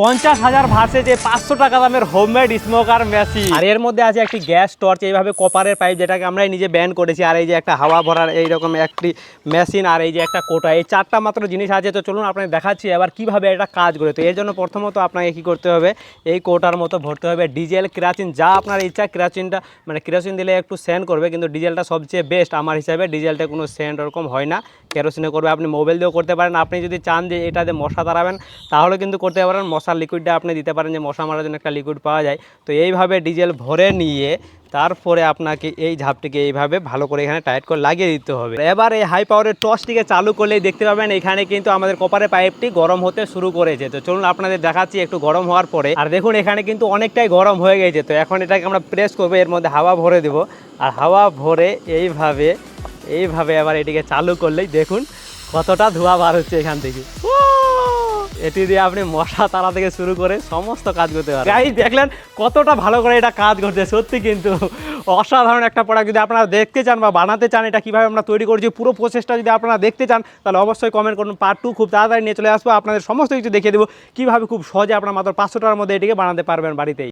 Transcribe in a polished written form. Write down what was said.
50,000 ভার্সে যে 500 টাকা দামের হোমমেড স্মোকার মেশিন। আর এর মধ্যে আছে একটি গ্যাস টর্চ, এইভাবে কপারের পাইপ যেটাকে আমরা নিজে ব্যান করেছি, আর এই যে একটা হাওয়া ভরার এইরকম একটি মেশিন, আর এই যে একটা কোটা, এই চারটা মাত্র জিনিস আছে। তো চলুন আপনাকে দেখাচ্ছি এবার কিভাবে এটা কাজ করে। তো এর জন্য প্রথমত আপনাকে কি করতে হবে, এই কোটার মতো ভরতে হবে ডিজেল, কেরোসিন, যা আপনার ইচ্ছা। কেরোসিনটা মানে কেরোসিন দিলে একটু সেন্ট করবে, কিন্তু ডিজেলটা সবচেয়ে বেস্ট আমার হিসাবে। ডিজেলটা কোনো সেন্ট ওরকম হয় না, কেরোসিনে করবে। আপনি মোবাইল দিয়েও করতে পারেন। আপনি যদি চান যে এটাতে মশা তাড়াবেন তাহলে কিন্তু করতে পারেন। মশার লিকুইডটা আপনি দিতে পারেন, যে মশা মারার জন্য একটা লিকুইড পাওয়া যায়। তো এইভাবে ডিজেল ভরে নিয়ে তারপরে আপনাকে এই ঝাপটিকে এইভাবে ভালো করে এখানে টাইট করে লাগিয়ে দিতে হবে। এবার এই হাই পাওয়ারের টর্চটিকে চালু করলেই দেখতে পাবেন এখানে কিন্তু আমাদের কপারের পাইপটি গরম হতে শুরু করেছে। তো চলুন আপনাদের দেখাচ্ছি একটু গরম হওয়ার পরে। আর দেখুন এখানে কিন্তু অনেকটাই গরম হয়ে গেছে। তো এখন এটাকে আমরা প্রেস করবো, এর মধ্যে হাওয়া ভরে দেব। আর হাওয়া ভরে এইভাবে এবার এটিকে চালু করলেই দেখুন কতটা ধোঁয়া বার হচ্ছে এখান থেকে। এটি দিয়ে আপনি মশা তাড়া থেকে শুরু করে সমস্ত কাজ করতে পারেন। গাইস দেখলেন কতটা ভালো করে এটা কাজ করছে, সত্যি কিন্তু অসাধারণ একটা প্রোডাক্ট। যদি আপনারা দেখতে চান বা বানাতে চান এটা কীভাবে আমরা তৈরি করছি, পুরো প্রসেসটা যদি আপনারা দেখতে চান তাহলে অবশ্যই কমেন্ট করুন। পার্ট 2 খুব তাড়াতাড়ি নিয়ে চলে আসবো, আপনাদের সমস্ত কিছু দেখিয়ে দেবো কীভাবে খুব সহজে আপনারা মাত্র 500 টাকার মধ্যে এটিকে বানাতে পারবেন বাড়িতেই।